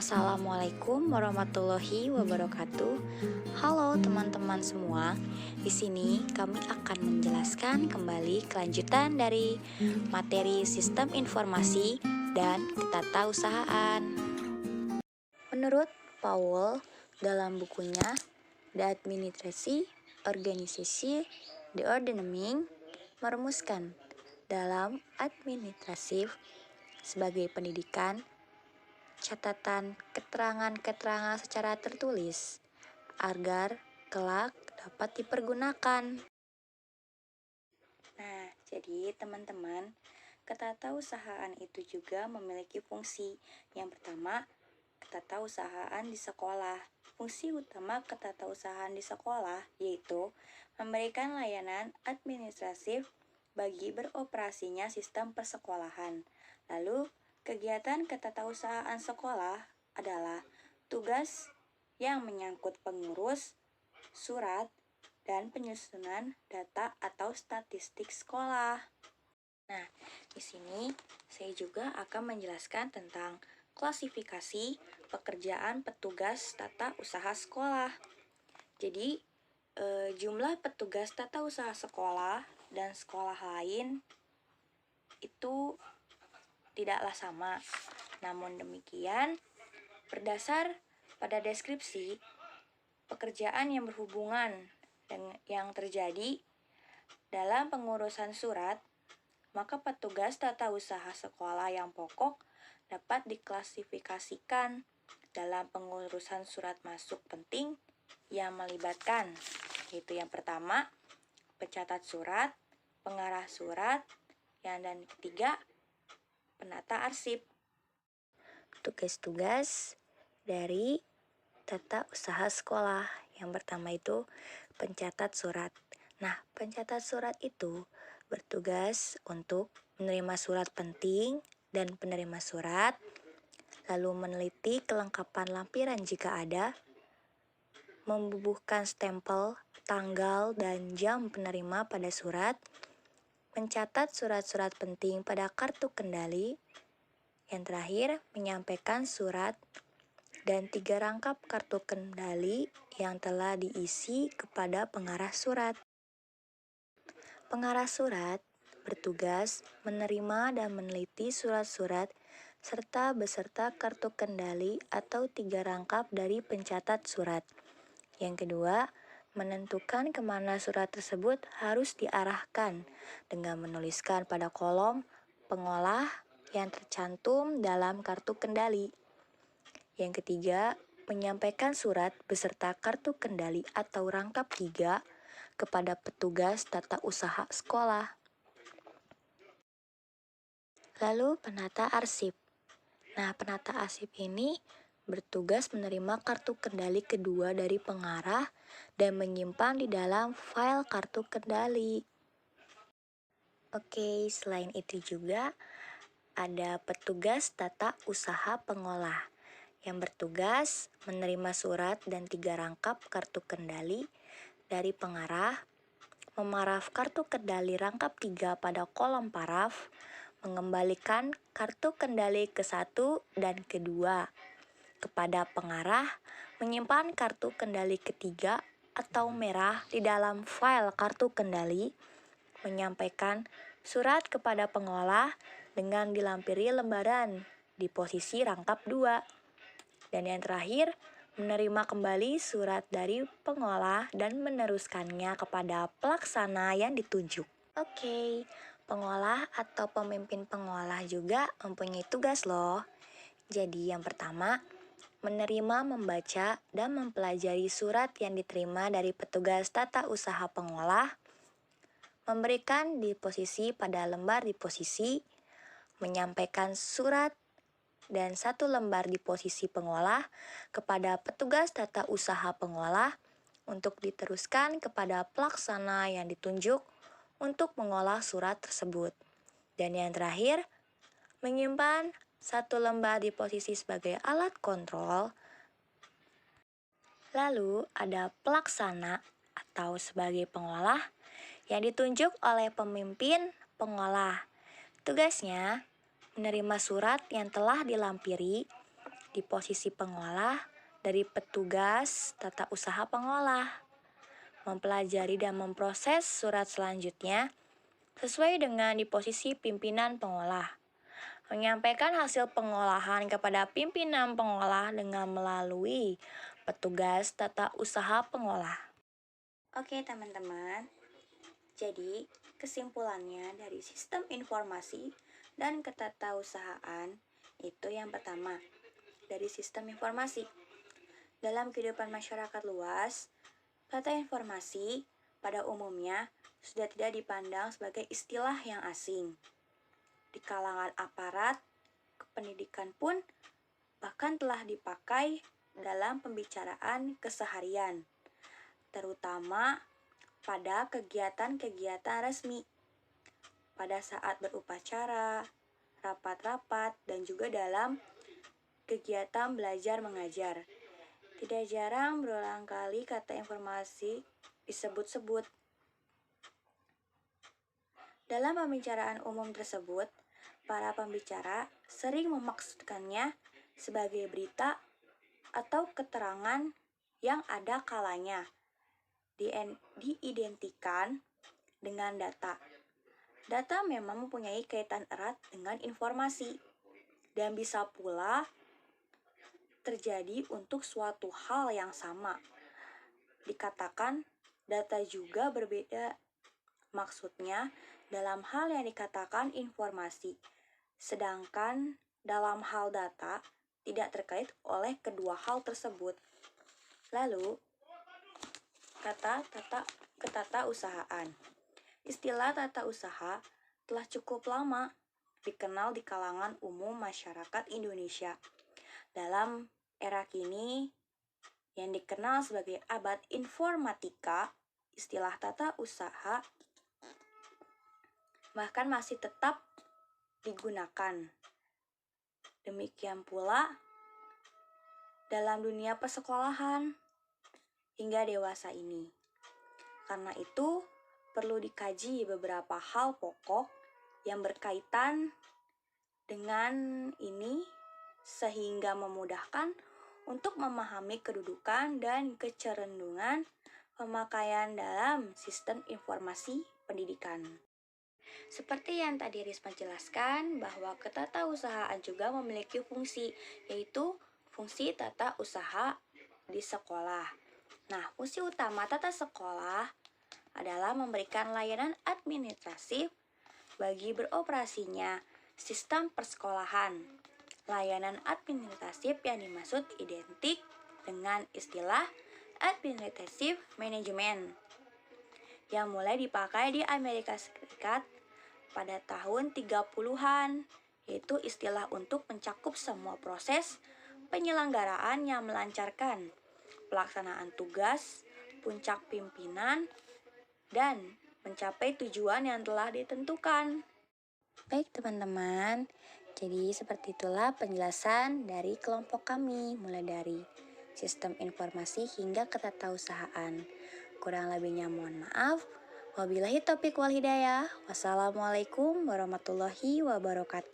Assalamualaikum warahmatullahi wabarakatuh. Halo teman-teman semua. Di sini kami akan menjelaskan kembali kelanjutan dari materi Sistem Informasi dan Ketatausahaan. Menurut Paul dalam bukunya The Administrative Organisasi The Ordering merumuskan dalam administratif sebagai pendidikan catatan keterangan-keterangan secara tertulis agar kelak dapat dipergunakan. Nah, jadi teman-teman, ketatausahaan itu juga memiliki fungsi. Yang pertama, ketatausahaan di sekolah. Fungsi utama ketatausahaan di sekolah yaitu memberikan layanan administratif bagi beroperasinya sistem persekolahan. Lalu, kegiatan ketatausahaan sekolah adalah tugas yang menyangkut pengurus, surat, dan penyusunan data atau statistik sekolah. Nah, di sini saya juga akan menjelaskan tentang klasifikasi pekerjaan petugas tata usaha sekolah. Jadi, jumlah petugas tata usaha sekolah dan sekolah lain itu tidaklah sama. Namun demikian, berdasar pada deskripsi pekerjaan yang berhubungan dengan yang terjadi dalam pengurusan surat, maka petugas tata usaha sekolah yang pokok dapat diklasifikasikan dalam pengurusan surat masuk penting yang melibatkan, yaitu yang pertama, pencatat surat, pengarah surat, dan ketiga, penata arsip. Tugas-tugas dari tata usaha sekolah. Yang pertama itu pencatat surat. Nah, pencatat surat itu bertugas untuk menerima surat penting dan penerima surat, lalu meneliti kelengkapan lampiran jika ada, membubuhkan stempel, tanggal, dan jam penerima pada surat, mencatat surat-surat penting pada kartu kendali, yang terakhir menyampaikan surat dan 3 rangkap kartu kendali yang telah diisi kepada pengarah surat. Pengarah surat bertugas menerima dan meneliti surat-surat serta beserta kartu kendali atau 3 rangkap dari pencatat surat. Yang kedua, menentukan kemana surat tersebut harus diarahkan dengan menuliskan pada kolom pengolah yang tercantum dalam kartu kendali. Yang ketiga, menyampaikan surat beserta kartu kendali atau rangkap 3 kepada petugas tata usaha sekolah. Lalu penata arsip. Nah, penata arsip ini bertugas menerima kartu kendali kedua dari pengarah dan menyimpan di dalam file kartu kendali. Oke, selain itu juga ada petugas tata usaha pengolah yang bertugas menerima surat dan 3 rangkap kartu kendali dari pengarah, memaraf kartu kendali rangkap 3 pada kolom paraf, mengembalikan kartu kendali ke-1 dan ke-2 kepada pengarah, menyimpan kartu kendali ke-3 atau merah di dalam file kartu kendali, menyampaikan surat kepada pengolah dengan dilampiri lembaran di posisi rangkap 2. Dan yang terakhir, menerima kembali surat dari pengolah dan meneruskannya kepada pelaksana yang ditunjuk. Oke, pengolah atau pemimpin pengolah juga mempunyai tugas loh. Jadi yang pertama, menerima, membaca, dan mempelajari surat yang diterima dari petugas tata usaha pengolah, memberikan disposisi pada lembar disposisi, menyampaikan surat dan 1 lembar di posisi pengolah kepada petugas tata usaha pengolah untuk diteruskan kepada pelaksana yang ditunjuk untuk mengolah surat tersebut. Dan yang terakhir, menyimpan 1 lembar di posisi sebagai alat kontrol. Lalu ada pelaksana atau sebagai pengolah yang ditunjuk oleh pemimpin pengolah. Tugasnya menerima surat yang telah dilampiri di posisi pengolah dari petugas tata usaha pengolah, mempelajari dan memproses surat selanjutnya sesuai dengan di posisi pimpinan pengolah, menyampaikan hasil pengolahan kepada pimpinan pengolah dengan melalui petugas tata usaha pengolah. Oke teman-teman, jadi kesimpulannya dari sistem informasi dan ketatausahaan itu yang pertama, dari sistem informasi. Dalam kehidupan masyarakat luas, data informasi pada umumnya sudah tidak dipandang sebagai istilah yang asing. Di kalangan aparat, pendidikan pun bahkan telah dipakai dalam pembicaraan keseharian, terutama pada kegiatan-kegiatan resmi, pada saat berupacara, rapat-rapat, dan juga dalam kegiatan belajar mengajar. Tidak jarang berulang kali kata informasi disebut-sebut. Dalam pembicaraan umum tersebut, para pembicara sering memaksudkannya sebagai berita atau keterangan yang ada kalanya diidentikan dengan data. Data memang mempunyai kaitan erat dengan informasi dan bisa pula terjadi untuk suatu hal yang sama. Dikatakan data juga berbeda. Maksudnya dalam hal yang dikatakan informasi, sedangkan dalam hal data tidak terkait oleh kedua hal tersebut. Lalu, ketatausahaan. Istilah tata usaha telah cukup lama dikenal di kalangan umum masyarakat Indonesia. Dalam era kini yang dikenal sebagai abad informatika, istilah tata usaha bahkan masih tetap digunakan. Demikian pula dalam dunia persekolahan hingga dewasa ini. Karena itu, perlu dikaji beberapa hal pokok yang berkaitan dengan ini sehingga memudahkan untuk memahami kedudukan dan kecenderungan pemakaian dalam sistem informasi pendidikan. Seperti yang tadi Risma jelaskan, bahwa ketatausahaan juga memiliki fungsi, yaitu fungsi tata usaha di sekolah. Nah, fungsi utama tata sekolah adalah memberikan layanan administratif bagi beroperasinya sistem persekolahan. Layanan administratif yang dimaksud identik dengan istilah administrative management yang mulai dipakai di Amerika Serikat pada tahun 30-an, yaitu istilah untuk mencakup semua proses penyelenggaraan yang melancarkan pelaksanaan tugas, puncak pimpinan, dan mencapai tujuan yang telah ditentukan. Baik teman-teman, jadi seperti itulah penjelasan dari kelompok kami, mulai dari sistem informasi hingga ketatausahaan. Kurang lebihnya mohon maaf. Wabillahi taufiq wal hidayah. Wassalamualaikum warahmatullahi wabarakatuh.